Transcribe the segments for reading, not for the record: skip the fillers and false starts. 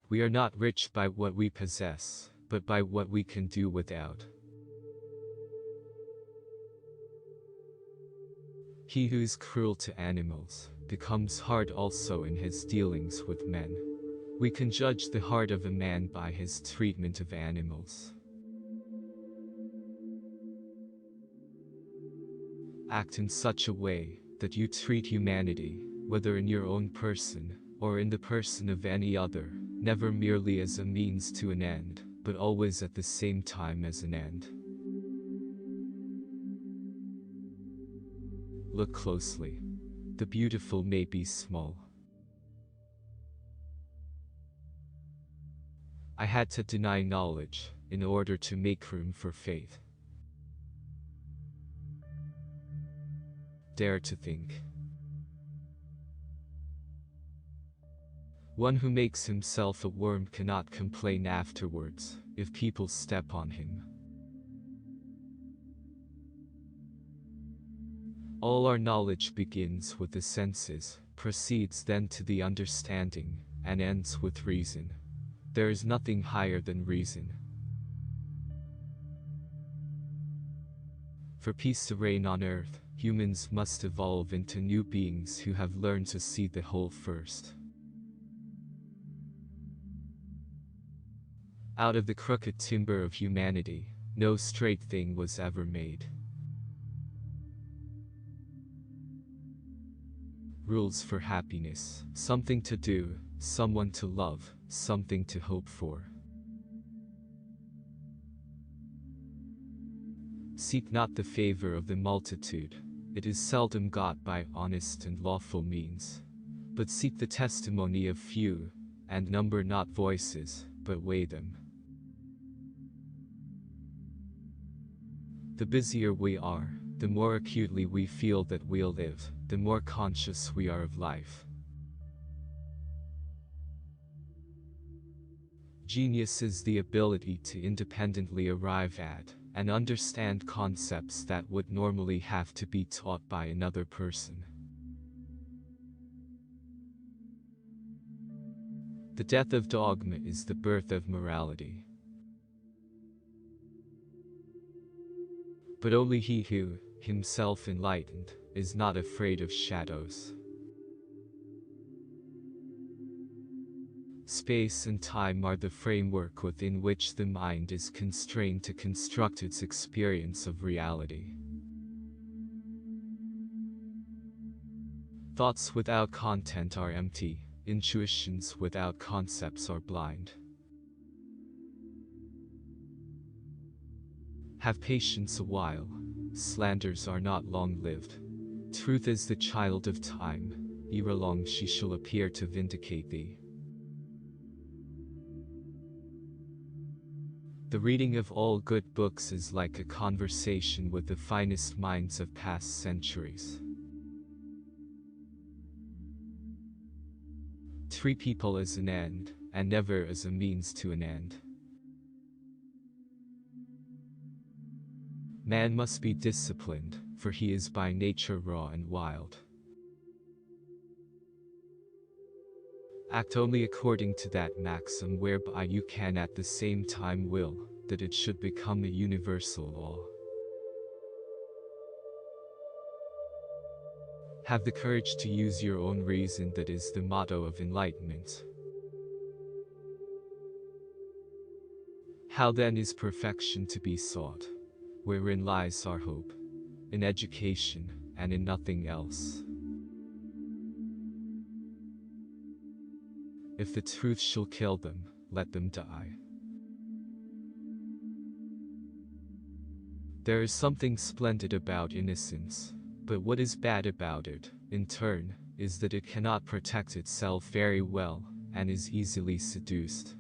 We are not rich by what we possess, but by what we can do without. He who is cruel to animals becomes hard also in his dealings with men. We can judge the heart of a man by his treatment of animals. Act in such a way that you treat humanity, whether in your own person or in the person of any other, never merely as a means to an end, but always at the same time as an end. Look closely. The beautiful may be small. I had to deny knowledge in order to make room for faith. Dare to think. One who makes himself a worm cannot complain afterwards if people step on him. All our knowledge begins with the senses, proceeds then to the understanding, and ends with reason. There is nothing higher than reason. For peace to reign on earth, humans must evolve into new beings who have learned to see the whole first. Out of the crooked timber of humanity, no straight thing was ever made. Rules for happiness: something to do, someone to love, something to hope for. Seek not the favor of the multitude, it is seldom got by honest and lawful means. But seek the testimony of few, and number not voices, but weigh them. The busier we are, the more acutely we feel that we'll live, the more conscious we are of life. Genius is the ability to independently arrive at and understand concepts that would normally have to be taught by another person. The death of dogma is the birth of morality. But only he who, himself enlightened, is not afraid of shadows. Space and time are the framework within which the mind is constrained to construct its experience of reality. Thoughts without content are empty, intuitions without concepts are blind. Have patience a while, slanders are not long-lived. Truth is the child of time, ere long she shall appear to vindicate thee. The reading of all good books is like a conversation with the finest minds of past centuries. Treat people as an end, and never as a means to an end. Man must be disciplined, for he is by nature raw and wild. Act only according to that maxim whereby you can at the same time will that it should become a universal law. Have the courage to use your own reason, that is the motto of enlightenment. How then is perfection to be sought? Wherein lies our hope? In education, and in nothing else. If the truth shall kill them, let them die. There is something splendid about innocence, but what is bad about it, in turn, is that it cannot protect itself very well, and is easily seduced.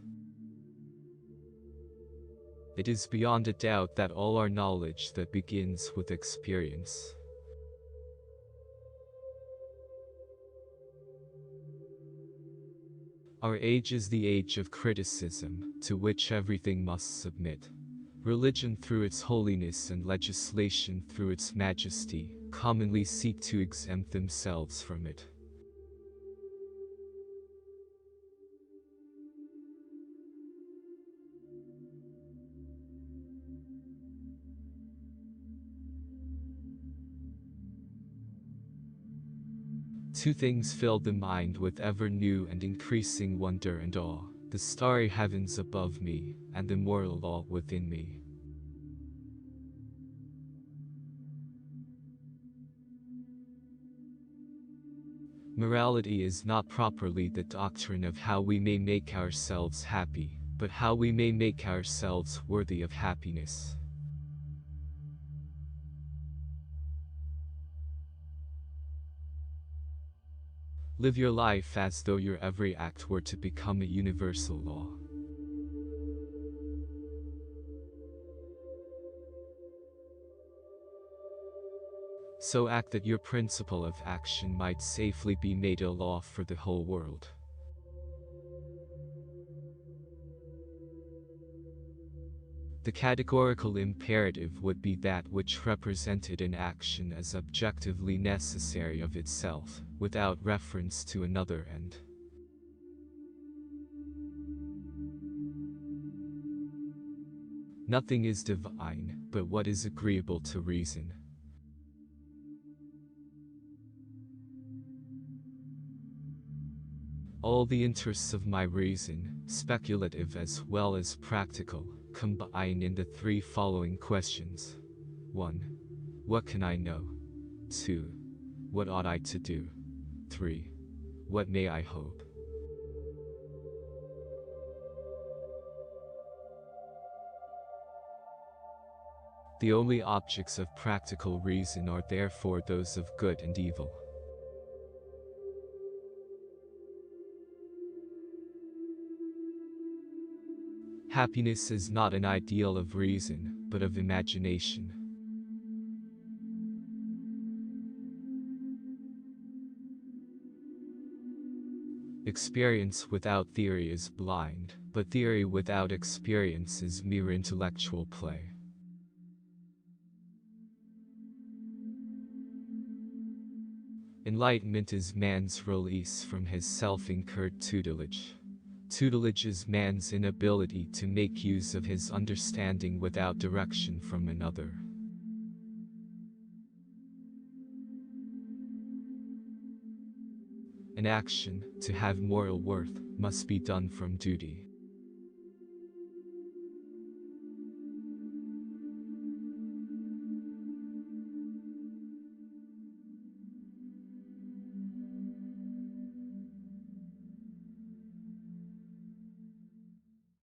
It is beyond a doubt that all our knowledge that begins with experience. Our age is the age of criticism, to which everything must submit. Religion through its holiness and legislation through its majesty, commonly seek to exempt themselves from it. Two things filled the mind with ever new and increasing wonder and awe: the starry heavens above me, and the moral law within me. Morality is not properly the doctrine of how we may make ourselves happy, but how we may make ourselves worthy of happiness. Live your life as though your every act were to become a universal law. So act that your principle of action might safely be made a law for the whole world. The categorical imperative would be that which represented an action as objectively necessary of itself, without reference to another end. Nothing is divine but what is agreeable to reason. All the interests of my reason, speculative as well as practical, combine in the three following questions. 1. What can I know? 2. What ought I to do? 3. What may I hope? The only objects of practical reason are therefore those of good and evil. Happiness is not an ideal of reason, but of imagination. Experience without theory is blind, but theory without experience is mere intellectual play. Enlightenment is man's release from his self-incurred tutelage. Tutelage is man's inability to make use of his understanding without direction from another. An action, to have moral worth, must be done from duty.